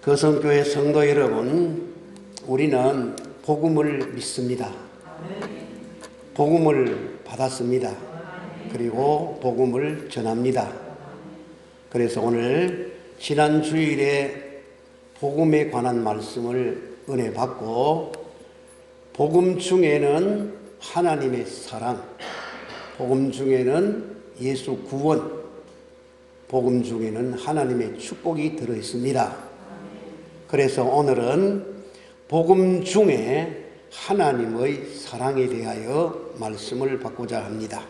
거성교회 성도 여러분, 우리는 복음을 믿습니다. 복음을 받았습니다. 그리고 복음을 전합니다. 그래서 오늘 지난 주일에 복음에 관한 말씀을 은혜 받고, 복음 중에는 하나님의 사랑, 복음 중에는 예수 구원, 복음 중에는 하나님의 축복이 들어 있습니다. 그래서 오늘은 복음 중에 하나님의 사랑에 대하여 말씀을 받고자 합니다.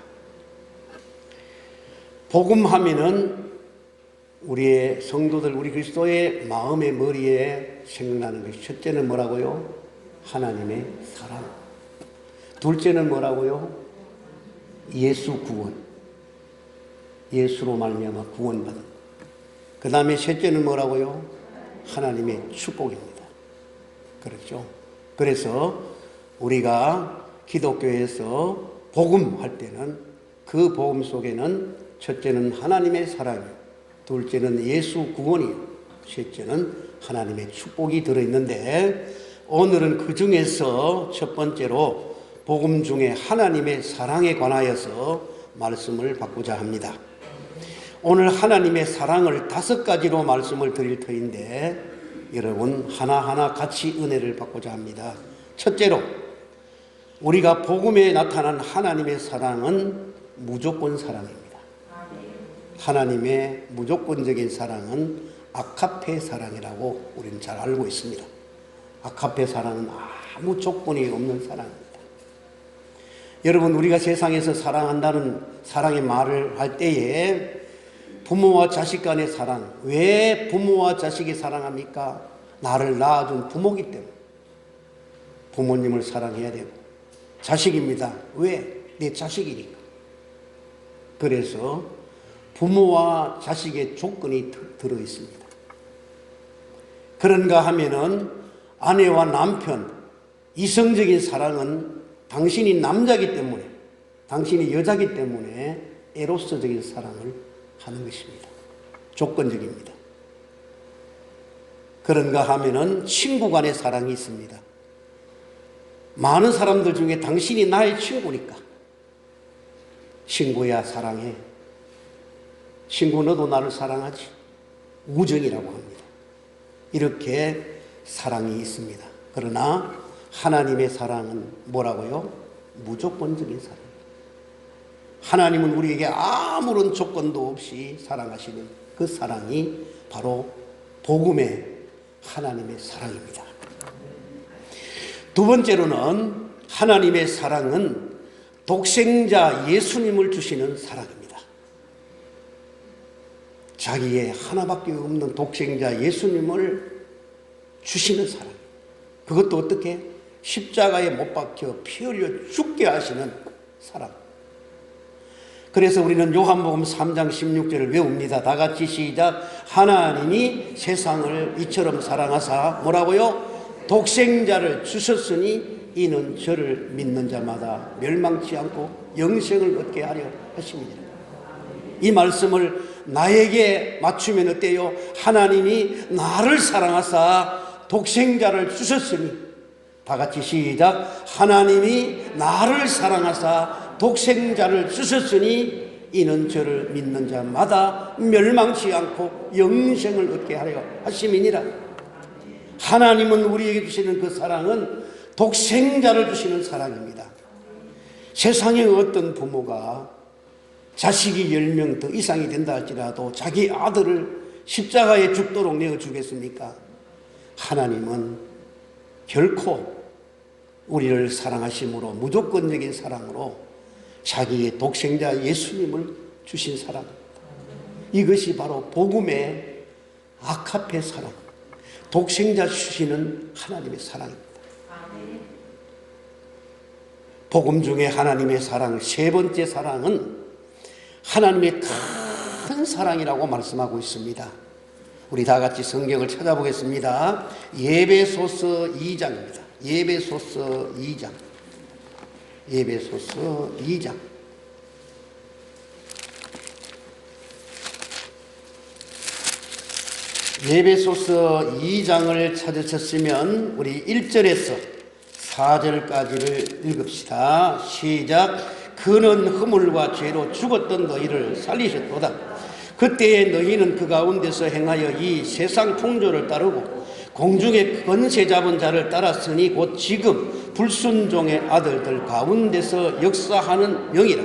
복음 하면은 우리의 성도들, 우리 그리스도의 마음의 머리에 생각나는 것이, 첫째는 뭐라고요? 하나님의 사랑. 둘째는 뭐라고요? 예수 구원. 예수로 말미암아 구원받은. 그 다음에 셋째는 뭐라고요? 하나님의 축복입니다. 그렇죠? 그래서 우리가 기독교에서 복음 할 때는 그 복음 속에는 첫째는 하나님의 사랑이요, 둘째는 예수 구원이요, 셋째는 하나님의 축복이 들어있는데, 오늘은 그 중에서 첫 번째로 복음 중에 하나님의 사랑에 관하여서 말씀을 받고자 합니다. 오늘 하나님의 사랑을 5가지로 말씀을 드릴 터인데, 여러분 하나하나 같이 은혜를 받고자 합니다. 첫째로, 우리가 복음에 나타난 하나님의 사랑은 무조건 사랑입니다. 하나님의 무조건적인 사랑은 아카페 사랑이라고 우리는 잘 알고 있습니다. 아카페 사랑은 아무 조건이 없는 사랑입니다. 여러분, 우리가 세상에서 사랑한다는 사랑의 말을 할 때에 부모와 자식 간의 사랑, 왜 부모와 자식이 사랑합니까? 나를 낳아준 부모기 때문에 부모님을 사랑해야 되고, 자식입니다. 왜? 내 자식이니까. 그래서 부모와 자식의 조건이 들어 있습니다. 그런가 하면은 아내와 남편, 이성적인 사랑은 당신이 남자기 때문에, 당신이 여자기 때문에 에로스적인 사랑을 하는 것입니다. 조건적입니다. 그런가 하면은 친구 간의 사랑이 있습니다. 많은 사람들 중에 당신이 나의 친구니까, 친구야 사랑해, 친구 너도 나를 사랑하지, 우정이라고 합니다. 이렇게 사랑이 있습니다. 그러나 하나님의 사랑은 뭐라고요? 무조건적인 사랑. 하나님은 우리에게 아무런 조건도 없이 사랑하시는 그 사랑이 바로 복음의 하나님의 사랑입니다. 두 번째로는 하나님의 사랑은 독생자 예수님을 주시는 사랑입니다. 자기의 하나밖에 없는 독생자 예수님을 주시는 사랑. 그것도 어떻게? 십자가에 못 박혀 피 흘려 죽게 하시는 사랑. 그래서 우리는 요한복음 3장 16절을 외웁니다. 다 같이 시작. 하나님이 세상을 이처럼 사랑하사 뭐라고요? 독생자를 주셨으니 이는 저를 믿는 자마다 멸망치 않고 영생을 얻게 하려 하십니다. 이 말씀을 나에게 맞추면 어때요? 하나님이 나를 사랑하사 독생자를 주셨으니, 다 같이 시작. 하나님이 나를 사랑하사 독생자를 주셨으니 이는 저를 믿는 자마다 멸망치 않고 영생을 얻게 하려 하심이니라. 하나님은 우리에게 주시는 그 사랑은 독생자를 주시는 사랑입니다. 세상에 어떤 부모가 자식이 10명 더 이상이 된다 할지라도 자기 아들을 십자가에 죽도록 내어주겠습니까? 하나님은 결코 우리를 사랑하심으로, 무조건적인 사랑으로 자기의 독생자 예수님을 주신 사랑입니다. 이것이 바로 복음의 아카페 사랑, 독생자 주시는 하나님의 사랑입니다. 복음 중에 하나님의 사랑, 세 번째 사랑은 하나님의 큰 사랑이라고 말씀하고 있습니다. 우리 다 같이 성경을 찾아보겠습니다. 에베소서 2장입니다. 에베소서 2장. 에베소서 2장. 에베소서 2장을 찾으셨으면 우리 1절에서 4절까지를 읽읍시다. 시작. 그는 허물과 죄로 죽었던 너희를 살리셨도다. 그때에 너희는 그 가운데서 행하여 이 세상 풍조를 따르고 공중의 권세 잡은 자를 따랐으니 곧 지금 불순종의 아들들 가운데서 역사하는 영이라.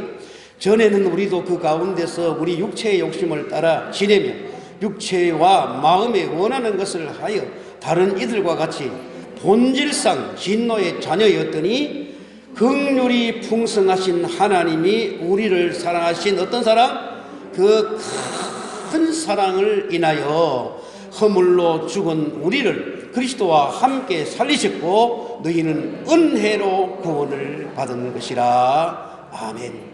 전에는 우리도 그 가운데서 우리 육체의 욕심을 따라 지내며 육체와 마음에 원하는 것을 하여 다른 이들과 같이 본질상 진노의 자녀였더니 긍휼이 풍성하신 하나님이 우리를 사랑하신 어떤 사랑? 그 큰 사랑을 인하여 허물로 죽은 우리를 그리스도와 함께 살리셨고 너희는 은혜로 구원을 받은 것이라. 아멘.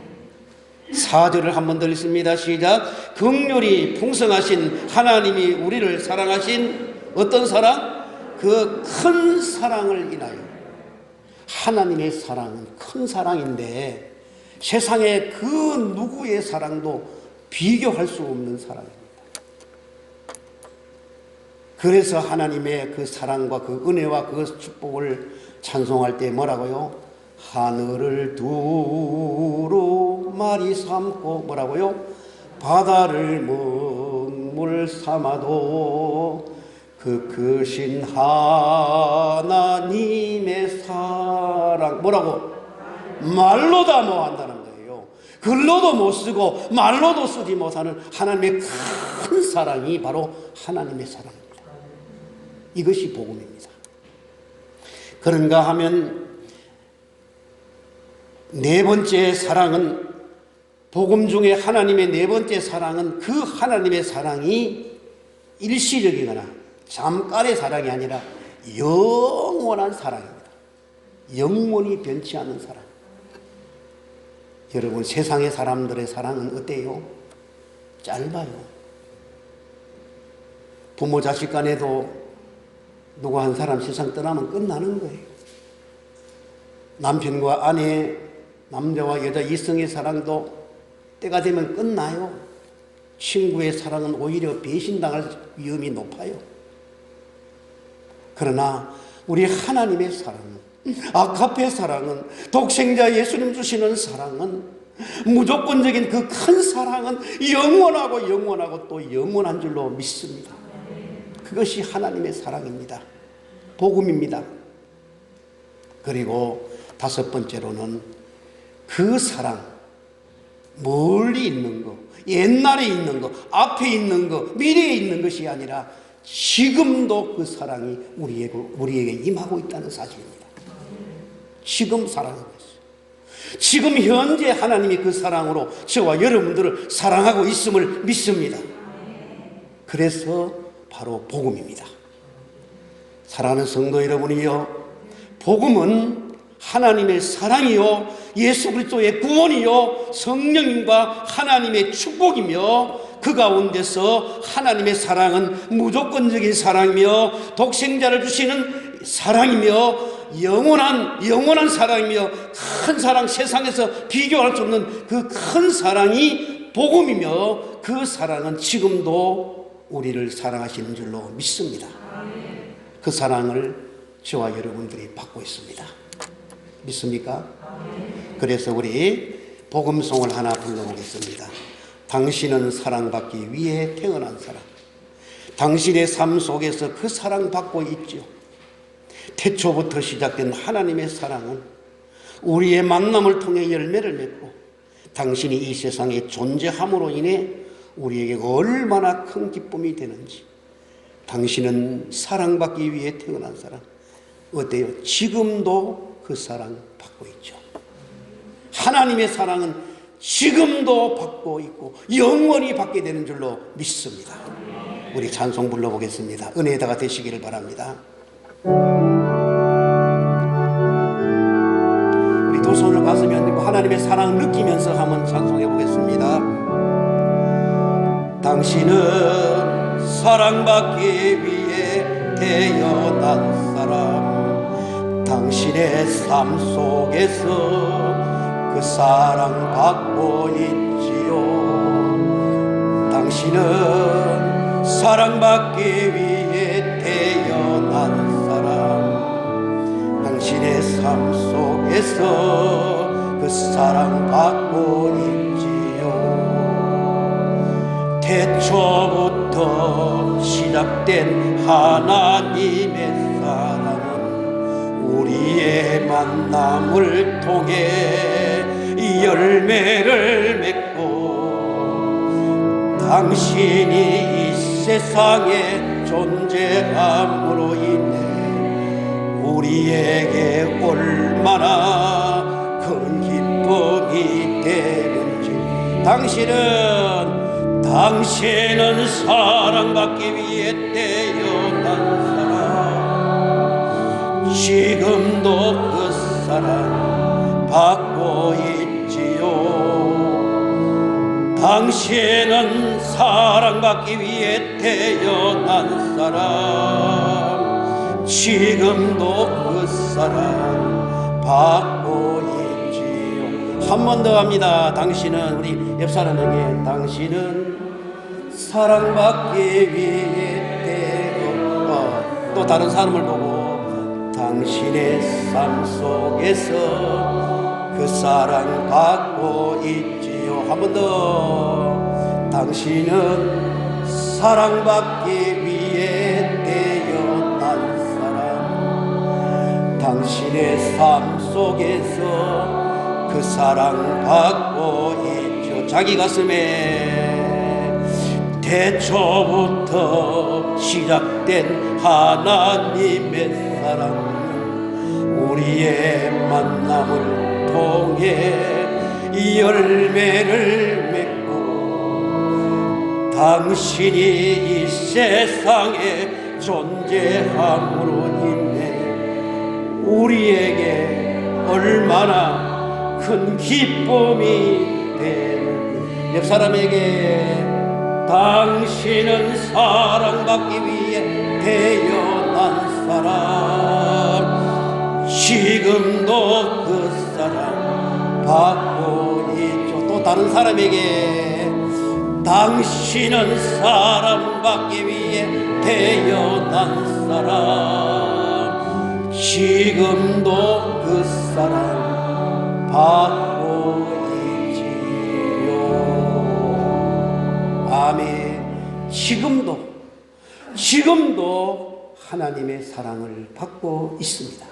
4절을 한 번 더 읽습니다. 시작. 긍휼이 풍성하신 하나님이 우리를 사랑하신 어떤 사랑? 그 큰 사랑을 인하여. 하나님의 사랑은 큰 사랑인데 세상의 그 누구의 사랑도 비교할 수 없는 사랑입니다. 그래서 하나님의 그 사랑과 그 은혜와 그 축복을 찬송할 때 뭐라고요? 하늘을 두루 말이 삼고 뭐라고요? 바다를 먹물 삼아도 그 크신 하나님의 사랑 뭐라고? 말로 다 못한다는 거예요. 글로도 못 쓰고 말로도 쓰지 못하는 하나님의 큰 사랑이 바로 하나님의 사랑입니다. 이것이 복음입니다. 그런가 하면 네 번째 사랑은 복음 중에 하나님의 네 번째 사랑은 그 하나님의 사랑이 일시적이거나 잠깐의 사랑이 아니라 영원한 사랑입니다. 영원히 변치 않는 사랑. 여러분 세상의 사람들의 사랑은 어때요? 짧아요. 부모 자식 간에도 누구 한 사람 세상 떠나면 끝나는 거예요. 남편과 아내, 남자와 여자 이성의 사랑도 때가 되면 끝나요. 친구의 사랑은 오히려 배신당할 위험이 높아요. 그러나 우리 하나님의 사랑은, 아가페 사랑은, 독생자 예수님 주시는 사랑은, 무조건적인 그 큰 사랑은 영원하고 또 영원한 줄로 믿습니다. 그것이 하나님의 사랑입니다. 복음입니다. 그리고 다섯 번째로는 그 사랑, 멀리 있는 거, 옛날에 있는 거, 앞에 있는 거, 미래에 있는 것이 아니라 지금도 그 사랑이 우리에게 임하고 있다는 사실입니다. 지금 사랑하고 있어요. 지금 현재 하나님이 그 사랑으로 저와 여러분들을 사랑하고 있음을 믿습니다. 그래서 바로 복음입니다. 사랑하는 성도 여러분이요, 복음은 하나님의 사랑이요, 예수 그리스도의 구원이요, 성령님과 하나님의 축복이며 그 가운데서 하나님의 사랑은 무조건적인 사랑이며 독생자를 주시는 사랑이며 영원한 사랑이며 큰 사랑, 세상에서 비교할 수 없는 그 큰 사랑이 복음이며 그 사랑은 지금도 우리를 사랑하시는 줄로 믿습니다. 그 사랑을 저와 여러분들이 받고 있습니다. 믿습니까? 그래서 우리 복음송을 하나 불러보겠습니다. 당신은 사랑받기 위해 태어난 사람. 당신의 삶 속에서 그 사랑받고 있죠. 태초부터 시작된 하나님의 사랑은 우리의 만남을 통해 열매를 맺고 당신이 이 세상에 존재함으로 인해 우리에게 얼마나 큰 기쁨이 되는지. 당신은 사랑받기 위해 태어난 사람. 어때요? 지금도 그 사랑 받고 있죠. 하나님의 사랑은 지금도 받고 있고 영원히 받게 되는 줄로 믿습니다. 우리 찬송 불러보겠습니다. 은혜에다가 되시기를 바랍니다. 우리 두 손을 가슴에 얹고 하나님의 사랑을 느끼면서 한번 찬송해 보겠습니다. 당신은 사랑받기 위해 태어난 사람. 당신의 삶 속에서 그 사랑 받고 있지요. 당신은 사랑받기 위해 속에서 그 사랑 받고 있지요. 태초부터 시작된 하나님의 사랑은 우리의 만남을 통해 열매를 맺고 당신이 이 세상에 존재함으로 인해 우리에게 얼마나 큰 기쁨이 되는지. 당신은 사랑받기 위해 태어난 사람, 지금도 그 사랑 받고 있지요. 당신은 사랑받기 위해 태어난 사람, 지금도 그 사랑 받고 있지요. 한 번 더 합니다. 당신은, 우리 옆 사람에게, 당신은 사랑받기 위해 태어난, 또 다른 사람을 보고, 당신의 삶 속에서 그 사랑 받고 있지요. 한 번 더. 당신은 사랑받기 위해 태어난 사람, 당신의 삶 속에서 그 사랑 받고 있죠. 자기 가슴에 태초부터 시작된 하나님의 사랑은 우리의 만남을 통해 열매를 맺고 당신이 이 세상에 존재함으로 인해 우리에게 얼마나 큰 기쁨이 되는. 옆 사람에게, 당신은 사랑받기 위해 태어난 사람, 지금도 그 사랑 받고 있죠. 또 다른 사람에게, 당신은 사랑받기 위해 태어난 사람, 지금도 그 사랑 받고 있지요. 아멘. 지금도 하나님의 사랑을 받고 있습니다.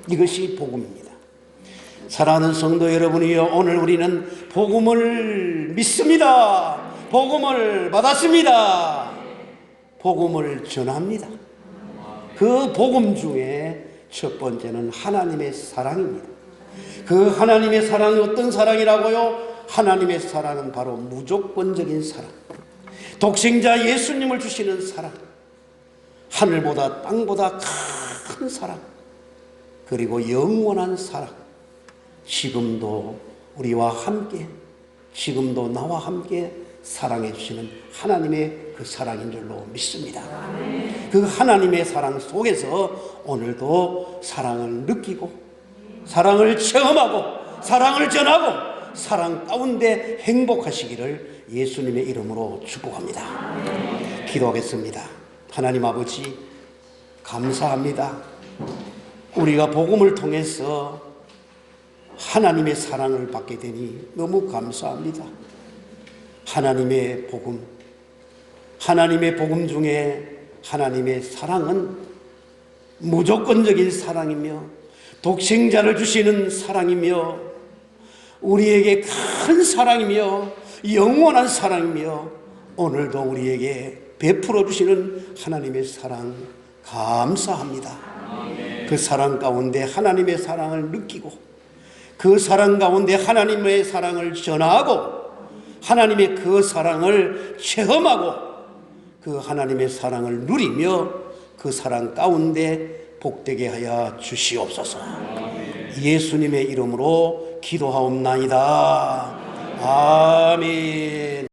이것이 복음입니다. 사랑하는 성도 여러분이여, 오늘 우리는 복음을 믿습니다. 복음을 받았습니다. 복음을 전합니다. 그 복음 중에 첫 번째는 하나님의 사랑입니다. 그 하나님의 사랑이 어떤 사랑이라고요? 하나님의 사랑은 바로 무조건적인 사랑, 독생자 예수님을 주시는 사랑, 하늘보다 땅보다 큰 사랑, 그리고 영원한 사랑. 지금도 우리와 함께, 지금도 나와 함께 사랑해 주시는 하나님의 그 사랑인 줄로 믿습니다. 그 하나님의 사랑 속에서 오늘도 사랑을 느끼고, 사랑을 체험하고, 사랑을 전하고, 사랑 가운데 행복하시기를 예수님의 이름으로 축복합니다. 기도하겠습니다. 하나님 아버지, 감사합니다. 우리가 복음을 통해서 하나님의 사랑을 받게 되니 너무 감사합니다. 하나님의 복음 중에 하나님의 사랑은 무조건적인 사랑이며 독생자를 주시는 사랑이며 우리에게 큰 사랑이며 영원한 사랑이며 오늘도 우리에게 베풀어 주시는 하나님의 사랑 감사합니다. 그 사랑 가운데 하나님의 사랑을 느끼고, 그 사랑 가운데 하나님의 사랑을 전하고, 하나님의 그 사랑을 체험하고, 그 하나님의 사랑을 누리며 그 사랑 가운데 복되게 하여 주시옵소서. 예수님의 이름으로 기도하옵나이다. 아멘.